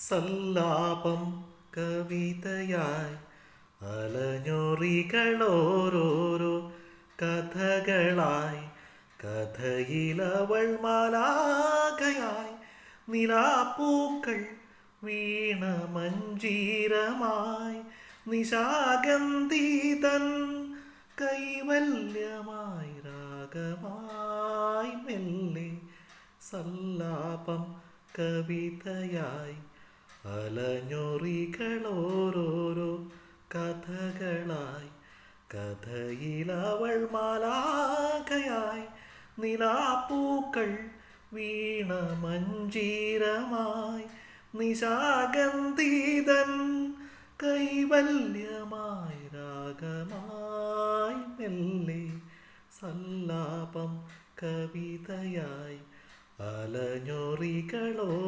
സല്ലാപം കവിതയായി അലഞ്ഞൊറികളോരോരോ കഥകളായി കഥയിലവൾ മാലാഖയായി നിലാപ്പൂക്കൾ വീണ മഞ്ജീരമായി നിശാഗന്ധിതൻ കൈവല്യമായി രാഗമായി മെല്ലെ സല്ലാപം കവിതയായി അലഞ്ഞൊറികളോരോരോ കഥകളായി കഥയിലവൾ മാലാഖയായി നിലാപ്പൂക്കൾ വീണ മഞ്ജീരമായി നിശാഗന്ധിതൻ കൈവല്യമായി രാഗമായി മെല്ലെ സല്ലാപം കവിതയായി അലഞ്ഞൊറികളോരോ